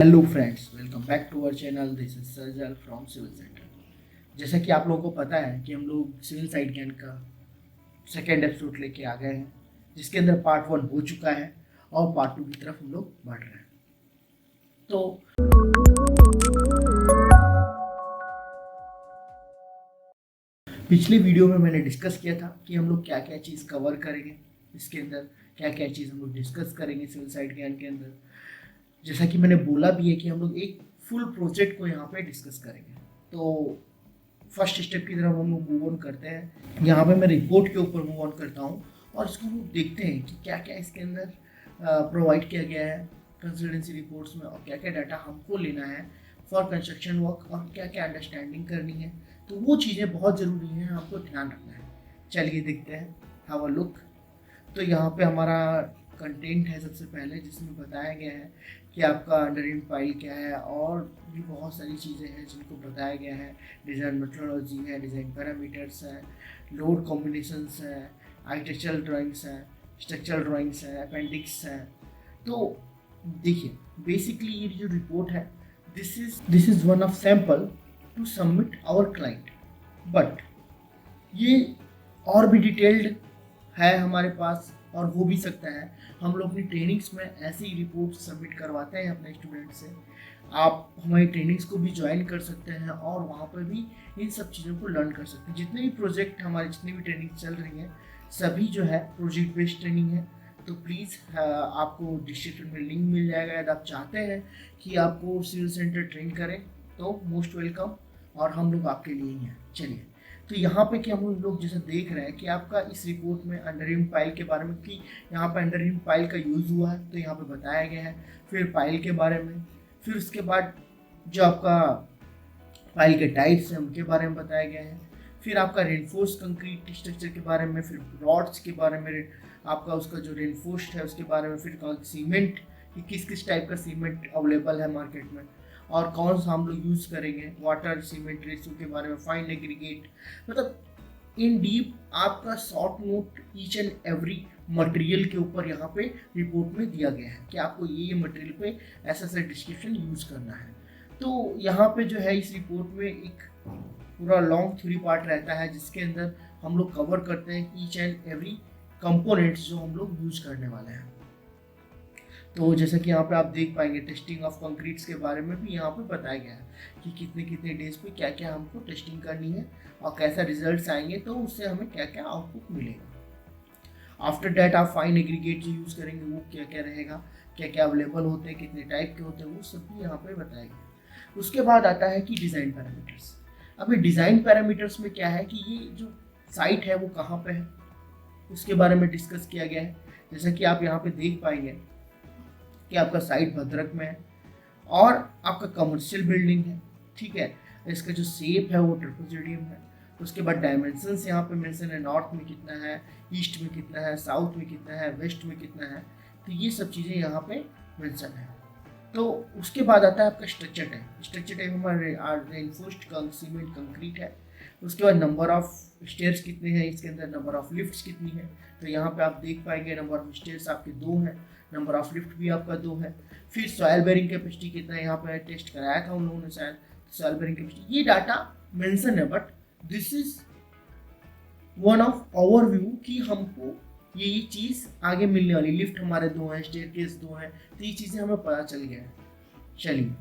Hello friends, welcome back to our channel. This is Sarjal from civil centre. जैसा कि आप लोगों को पता है कि हम लोग सिविल साइड ज्ञान का सेकेंड एपिसोड लेके आ गए हैं, जिसके अंदर पार्ट 1 हो चुका है और पार्ट 2 की तरफ हम लोग बढ़ रहे हैं। तो पिछले वीडियो में मैंने डिस्कस किया था कि हम लोग क्या क्या चीज़ कवर करेंगे, इसके अंदर क्या क्या चीज़ हम लोग डिस्कस करेंगे सिविल साइड ज्ञान के अंदर। जैसा कि मैंने बोला भी है कि हम लोग एक फुल प्रोजेक्ट को यहाँ पे डिस्कस करेंगे। तो फर्स्ट स्टेप की तरफ हम लोग मूव ऑन करते हैं। यहाँ पे मैं रिपोर्ट के ऊपर मूव ऑन करता हूँ और इसको हम लोग देखते हैं कि क्या क्या इसके अंदर प्रोवाइड किया गया है कंसल्टेंसी रिपोर्ट्स में, और क्या क्या डाटा हमको लेना है फॉर कंस्ट्रक्शन वर्क, और क्या क्या अंडरस्टैंडिंग करनी है। तो वो चीज़ें बहुत ज़रूरी हैं, आपको ध्यान रखना है। चलिए देखते हैं, हैव अ लुक। तो यहाँ पे हमारा कंटेंट है सबसे पहले, जिसमें बताया गया है कि आपका अंडरलाइन फाइल क्या है, और भी बहुत सारी चीज़ें हैं जिनको बताया गया है। डिज़ाइन मेथोडोलॉजी है, डिज़ाइन पैरामीटर्स है, लोड कॉम्बिनेशंस है, आर्किटेक्चरल ड्राइंग्स है, स्ट्रक्चरल ड्राइंग्स है, अपेंडिक्स है। तो देखिए, बेसिकली ये जो रिपोर्ट है, this is one of sample to submit our client, but ये और भी डिटेल्ड है हमारे पास, और हो भी सकता है। हम लोग अपनी ट्रेनिंग्स में ऐसी रिपोर्ट सबमिट करवाते हैं अपने स्टूडेंट से। आप हमारी ट्रेनिंग्स को भी ज्वाइन कर सकते हैं और वहाँ पर भी इन सब चीज़ों को लर्न कर सकते हैं। जितने भी प्रोजेक्ट हमारे, जितनी भी ट्रेनिंग चल रही हैं, सभी जो है प्रोजेक्ट बेस्ड ट्रेनिंग है। तो प्लीज़ आपको डिस्क्रिप्शन में लिंक मिल जाएगा। यदि आप चाहते हैं कि आपको सिविल सेंटर ट्रेन करें तो मोस्ट वेलकम, और हम लोग आपके लिए ही हैं। चलिए, तो यहाँ पे कि हम लोग जैसे देख रहे हैं कि आपका इस रिपोर्ट में अंडरलाइन फाइल के बारे में, कि यहाँ पे अंडरलाइन फाइल का यूज़ हुआ है तो यहाँ पे बताया गया है। फिर फाइल के बारे में, फिर उसके बाद जो आपका फाइल के टाइप्स हैं उनके बारे में बताया गया है। फिर आपका रेनफोर्स कंक्रीट स्ट्रक्चर के बारे में, फिर रॉड्स के बारे में, आपका उसका जो रेनफोर्स्ड है उसके बारे में, फिर सीमेंट कि किस किस टाइप का सीमेंट अवेलेबल है मार्केट में और कौन सा हम लोग यूज़ करेंगे, वाटर सीमेंट रेशियो के बारे में, फाइन एग्रीगेट, मतलब इन डीप आपका short note each and every material के ऊपर यहाँ पे रिपोर्ट में दिया गया है कि आपको ये मटेरियल पे ऐसा ऐसा डिस्क्रिप्शन यूज़ करना है। तो यहाँ पे जो है इस रिपोर्ट में एक पूरा लॉन्ग थ्योरी पार्ट रहता है, जिसके अंदर हम लोग कवर करते हैं ईच एंड एवरी कंपोनेंट्स जो हम लोग यूज़ करने वाले हैं। तो जैसा कि यहाँ पे आप देख पाएंगे, टेस्टिंग ऑफ कंक्रीट्स के बारे में भी यहाँ पे बताया गया है कि कितने कितने डेज पे क्या क्या हमको टेस्टिंग करनी है और कैसा रिजल्ट्स आएंगे, तो उससे हमें क्या क्या आउटपुट मिलेगा। आफ्टर डैट आप फाइन एग्रीगेट जो यूज़ करेंगे वो क्या क्या रहेगा, क्या क्या अवेलेबल होते हैं, कितने टाइप के होते हैं, वो सब भी यहाँ पे बताया गया। उसके बाद आता है कि डिज़ाइन पैरामीटर्स। अभी डिज़ाइन पैरामीटर्स में क्या है कि ये जो साइट है वो कहाँ पे है, उसके बारे में डिस्कस किया गया है। जैसा कि आप यहाँ पे देख पाएंगे कि आपका साइट भद्रक में है और आपका कमर्शियल बिल्डिंग है, ठीक है। इसका जो शेप है वो ट्रेपेजोइडियम है। उसके बाद डायमेंशंस यहाँ पे मेंशन है, नॉर्थ में कितना है, ईस्ट में कितना है, साउथ में कितना है, वेस्ट में कितना है, तो ये सब चीज़ें यहाँ पे मेंशन है। तो उसके बाद आता है आपका स्ट्रक्चर टाइप। स्ट्रक्चर टाइप हमारा रेनफोर्स्ड सीमेंट कंक्रीट है। उसके बाद नंबर ऑफ स्टेयर्स कितने हैं इसके अंदर, नंबर ऑफ लिफ्ट्स कितनी है, तो यहाँ पे आप देख पाएंगे नंबर ऑफ स्टेयर्स आपके 2 हैं, नंबर ऑफ लिफ्ट भी आपका 2 है। फिर सॉयल बेरिंग कैपेसिटी कितना है, यहाँ पे टेस्ट कराया था उन लोगों ने शायद, सॉयल बेरिंग कैपेसिटी ये डाटा मेंशन है। But this is one of overview कि हमको ये चीज़ आगे मिलने वाली, लिफ्ट हमारे 2 हैं, स्टेयरकेस 2 हैं, तो ये चीज़ें हमें पता चल गया है। चलिए,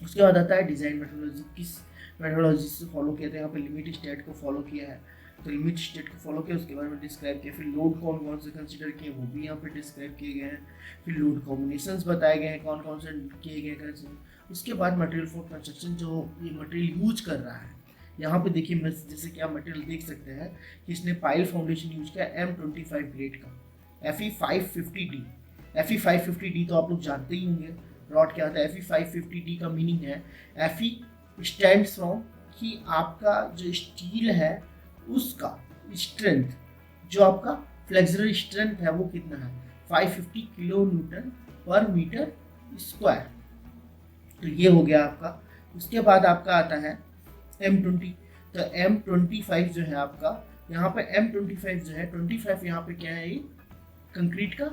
उसके बाद आता है डिज़ाइन मेथोडोलॉजी। किस मेथोडोलॉजी से फॉलो किया था, यहाँ पे लिमिट स्टेट को फॉलो किया है, तो लिमिट स्टेट को फॉलो किया, उसके बारे में डिस्क्राइब किया। फिर लोड कौन कौन से कंसिडर किए वो भी यहाँ पे डिस्क्राइब किए गए हैं। फिर लोड कॉम्बिनेशंस बताए गए हैं कौन कौन से किए गए हैं। उसके बाद मटेरियल फॉर कंस्ट्रक्शन, जो ये मटेरियल यूज कर रहा है, यहाँ पे देखिए जैसे कि आप मटेरियल देख सकते हैं कि इसने पाइल फाउंडेशन यूज किया M25 ग्रेड का Fe550D। Fe550D तो आप लोग जानते ही होंगे रॉड क्या होता है। Fe550D का मीनिंग है, Fe स्टैंड्स फ्रॉम कि आपका जो स्टील है उसका स्ट्रेंथ, जो आपका फ्लेक्सुरल स्ट्रेंथ है वो कितना है, 550 किलो न्यूटन पर मीटर स्क्वायर। तो ये हो गया आपका। उसके बाद आपका आता है M20। तो M25 जो है आपका, यहाँ पे M25 जो है 25 यहाँ पे क्या है, ये कंक्रीट का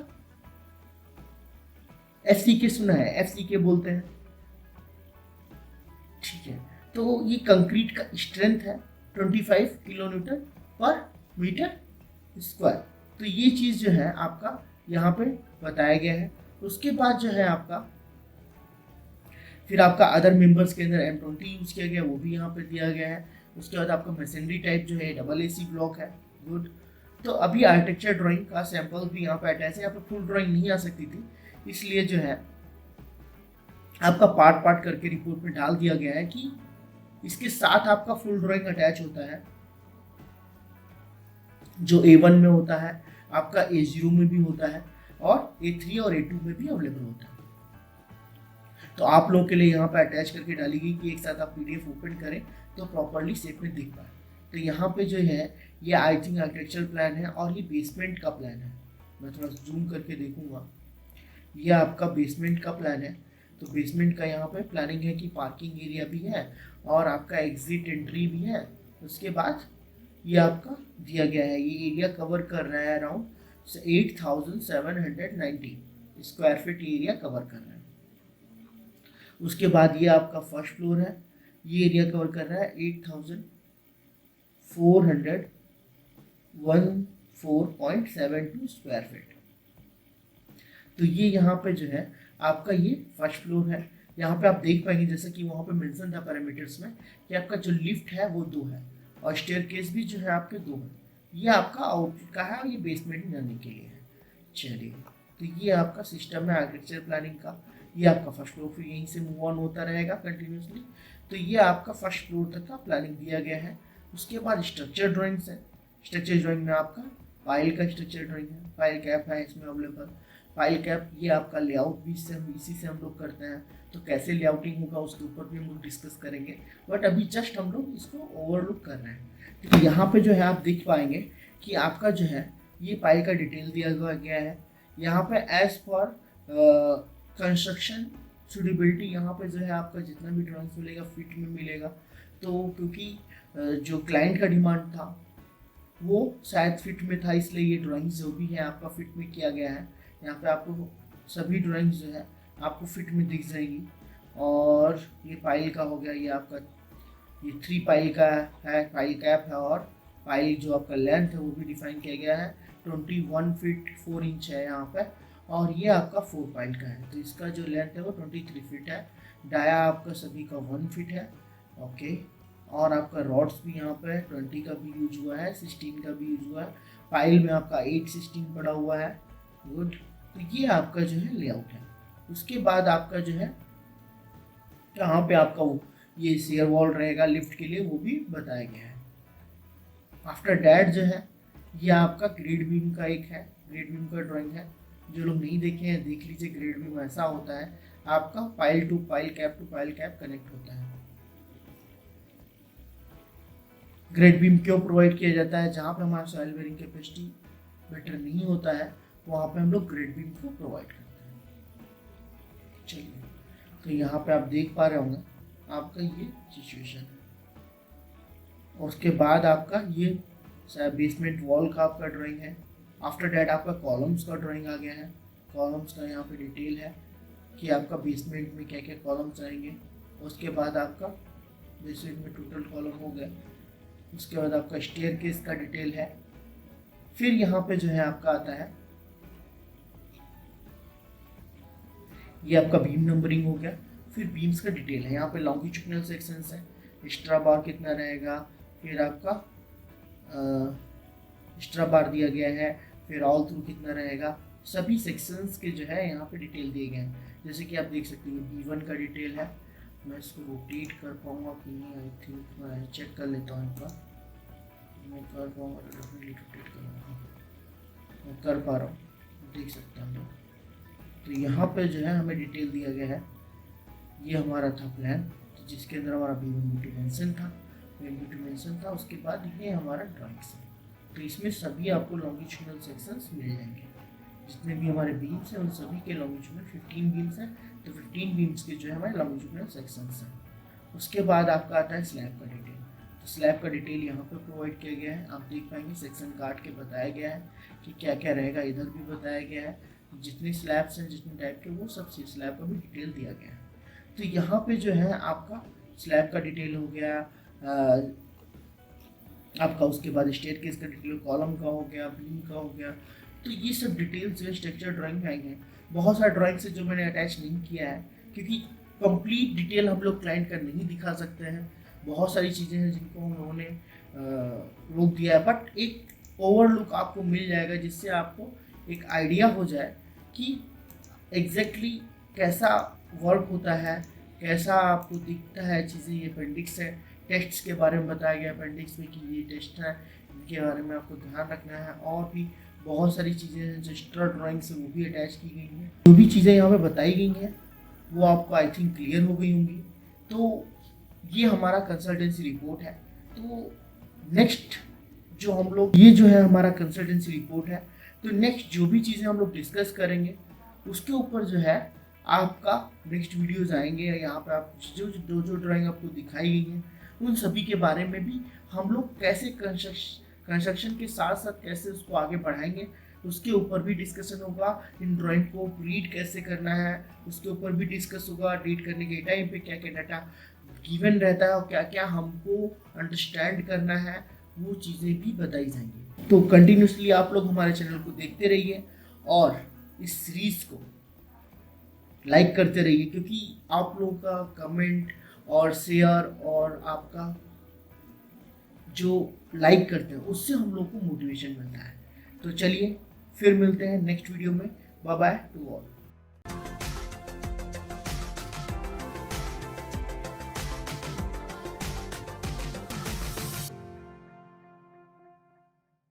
FCK सुना है, FCK बोलते हैं। ठीक है। तो ये कंक्रीट का स्ट्रेंथ है 25 किलोन्यूटन पर मीटर स्क्वायर। तो ये चीज़ जो है आपका यहाँ पे बताया गया है। उसके बाद जो है आपका फिर आपका अदर मेंबर्स के अंदर M20 यूज़ किया गया, वो भी यहाँ पे दिया गया है। उसके बाद आपका मैसनरी टाइप जो है डबल AC ब्लॉक है। गुड। तो अभी आर्किटेक्चर ड्राइंग का सैंपल भी यहाँ पे अटैच है। यहाँ पे फुल ड्राइंग नहीं आ सकती थी, इसलिए जो है आपका पार्ट पार्ट करके रिपोर्ट में डाल दिया गया है कि इसके साथ आपका फुल ड्राइंग अटैच होता है, जो A1 में होता है, आपका A0 में भी होता है और A3 और A2 में भी अवेलेबल होता है। तो आप लोगों के लिए यहाँ पे अटैच करके डाली गई कि एक साथ आप PDF ओपन करें तो प्रॉपरली शेप में दिख पाए। तो यहाँ पे जो है ये आई थिंक आर्किटेक्चर प्लान है और ये बेसमेंट का प्लान है। मैं थोड़ा जूम करके देखूंगा, ये आपका बेसमेंट का प्लान है। तो बेसमेंट का यहाँ पे प्लानिंग है कि पार्किंग एरिया भी है और आपका एग्जिट एंट्री भी है। उसके बाद ये आपका दिया गया है, ये एरिया कवर कर रहा है around 8790 square feet area cover कर रहा है। उसके बाद ये आपका फर्स्ट फ्लोर है, ये एरिया कवर कर रहा है 8414.72 स्क्वायर फीट। तो ये यहाँ पे जो है आपका ये फर्स्ट फ्लोर है। यहाँ पे आप देख पाएंगे जैसे कि वहाँ पे मेंशन था पैरामीटर्स में कि आपका जो लिफ्ट है वो 2 है और स्टेयरकेस भी जो है आपके 2 है। ये आपका आउटपुट का है और ये बेसमेंट में जाने के लिए है। चलिए, तो ये आपका सिस्टम है आर्किटेक्चर प्लानिंग का। ये आपका फर्स्ट फ्लोर फिर यहीं से मूव ऑन होता रहेगा कंटिन्यूसली। तो ये आपका फर्स्ट फ्लोर तक का प्लानिंग दिया गया है। उसके बाद स्ट्रक्चर ड्राइंग्स है। स्ट्रक्चर ड्राइंग में आपका पाइल का स्ट्रक्चर ड्राइंग है, पाइल कैप है इसमें अवेलेबल। पाइल कैप ये आपका लेआउट भी इसी से हम लोग करते हैं, तो कैसे लेआउटिंग होगा उसके ऊपर भी हम लोग डिस्कस करेंगे, बट अभी जस्ट हम लोग इसको ओवरलुक कर रहे हैं। तो यहाँ पे जो है आप देख पाएंगे कि आपका जो है ये पाइल का डिटेल दिया गया है। यहाँ पे एज फॉर कंस्ट्रक्शन सूटेबिलिटी, यहाँ पे जो है आपका जितना भी ड्राइंग्स मिलेगा फिट में मिलेगा। तो क्योंकि जो क्लाइंट का डिमांड था वो शायद फिट में था, इसलिए ये ड्राइंग्स जो भी है आपका फिट में किया गया है। यहाँ पे आपको सभी ड्राइंग्स जो है आपको फिट में दिख जाएगी। और ये पाइल का हो गया, ये आपका ये 3 पाइल का है, पाइल कैप है। और पाइल जो आपका लेंथ है वो भी डिफाइन किया गया है, 21 फीट 4 इंच है यहाँ पे। और ये आपका 4 पाइल का है, तो इसका जो लेंथ है वो 23 फीट है। डाया आपका सभी का 1 फीट है। ओके। और आपका रॉड्स भी यहाँ पे 20 का भी यूज हुआ है, 16 का भी यूज हुआ है। पाइल में आपका 8-16 पड़ा हुआ है। गुड। तो ये आपका जो है लेआउट है। उसके बाद आपका जो है यहाँ पे आपका वो ये शेयर वॉल रहेगा लिफ्ट के लिए, वो भी बताया गया है। आफ्टर डैट जो है ये आपका ग्रेड बीम का एक है, ग्रेड बीम का ड्राइंग है। जो लोग नहीं देखे हैं देख लीजिए। ग्रेड बीम ऐसा होता है आपका pile to pile cap connect होता है। ग्रेड बीम क्यों प्रोवाइड किया जाता है? जहाँ पे हमारा सॉइल बेरिंग कैपेसिटी बेटर नहीं होता है वहाँ पे हम लोग ग्रेड बीम को प्रोवाइड करते हैं। चलिए, तो यहाँ पे आप देख पा रहे होंगे आपका ये सिचुएशन है। और उसके बाद आपका ये बेसमेंट वॉल का आपका ड्राइंग है। आफ्टर डैट आपका कॉलम्स का ड्राइंग आ गया है। कॉलम्स का यहाँ पे डिटेल है कि आपका बेसमेंट में क्या क्या कॉलम्स आएंगे। उसके बाद आपका बेसमेंट में टोटल कॉलम हो गया। उसके बाद आपका स्टेयरकेस का डिटेल है। फिर यहाँ पे जो है आपका आता है ये आपका बीम नंबरिंग हो गया। फिर बीम्स का डिटेल है। यहाँ पे लॉन्गिट्यूडनल सेक्शंस है, एक्स्ट्रा बार कितना रहेगा, फिर आपका एक्स्ट्रा बार दिया गया है, फिर ऑल थ्रू कितना रहेगा। सभी सेक्शंस के जो है यहाँ पे डिटेल दिए गए हैं। जैसे कि आप देख सकते हैं B1 का डिटेल है। मैं इसको रोटेट कर पाऊँगा कि नहीं, आई थिंक मैं चेक कर लेता हूँ एक बार। मैं कर पाऊँगा तो डेफिनेटली रोटेट करूँगा। मैं कर पा रहा हूँ, देख सकता हूँ। तो यहाँ पे जो है हमें डिटेल दिया गया है। ये हमारा था प्लान जिसके अंदर हमारा B1 B2 मेंशन था, B2 मेंशन था। उसके बाद ये हमारा ड्राइंग्स है। तो इसमें सभी आपको लॉन्गिट्यूडनल सेक्शंस मिल जाएंगे। जितने भी हमारे बीम्स हैं उन सभी के लॉन्गिट्यूडनल 15 बीम्स हैं, तो 15 बीम्स के जो है हमारे लॉन्गिट्यूडनल सेक्शंस हैं। उसके बाद आपका आता है स्लैब का डिटेल। तो स्लैब का डिटेल यहाँ पे प्रोवाइड किया गया है। आप देख पाएंगे सेक्शन काट के बताया गया है कि क्या क्या रहेगा। इधर भी बताया गया है जितने स्लैब्स हैं जितने टाइप के, वो सब स्लैब का भी डिटेल दिया गया है। तो यहाँ पे जो है आपका स्लैब का डिटेल हो गया, आपका उसके बाद स्टेयरकेस का डिटेल, कॉलम का हो गया, बीम का हो गया। तो ये सब डिटेल्स जो है स्ट्रक्चर ड्राइंग में आएंगे। बहुत सारे ड्राइंग से जो मैंने अटैच नहीं किया है, क्योंकि कंप्लीट डिटेल हम लोग क्लाइंट का नहीं दिखा सकते हैं। बहुत सारी चीज़ें हैं जिनको हम लोगों ने रोक दिया है, बट एक ओवरलुक आपको मिल जाएगा जिससे आपको एक आइडिया हो जाए कि एग्जैक्टली कैसा वर्क होता है, कैसा आपको दिखता है चीज़ें। ये अपेंडिक्स है, टेस्ट्स के बारे में बताया गया अपेंडिक्स में कि ये टेस्ट है, इनके बारे में आपको ध्यान रखना है। और भी बहुत सारी चीज़ें हैं जो एक्स्ट्रा ड्राइंग से वो भी अटैच की गई हैं। जो भी चीज़ें यहाँ पे बताई गई हैं वो आपको आई थिंक क्लियर हो गई होंगी। तो ये हमारा कंसल्टेंसी रिपोर्ट है। तो नेक्स्ट जो हम लोग, ये जो है हमारा कंसल्टेंसी रिपोर्ट है। तो नेक्स्ट जो भी चीज़ें हम लोग डिस्कस करेंगे उसके ऊपर जो है आपका नेक्स्ट वीडियोज आएंगे। यहाँ पे आप जो ड्राइंग आपको दिखाई गई है उन सभी के बारे में भी हम लोग कैसे कंस्ट्रक्शन के साथ साथ कैसे उसको आगे बढ़ाएंगे उसके ऊपर भी डिस्कशन होगा। इन ड्राइंग को रीड कैसे करना है उसके ऊपर भी डिस्कस होगा। रीड करने के टाइम पे क्या क्या डाटा गिवन रहता है और क्या क्या हमको अंडरस्टैंड करना है वो चीज़ें भी बताई जाएंगी। तो कंटिन्यूसली आप लोग हमारे चैनल को देखते रहिए और इस सीरीज को लाइक करते रहिए, क्योंकि आप लोगों का कमेंट और शेयर और आपका जो लाइक करते हैं उससे हम लोग को मोटिवेशन मिलता है। तो चलिए फिर मिलते हैं नेक्स्ट वीडियो में। Bye bye to all.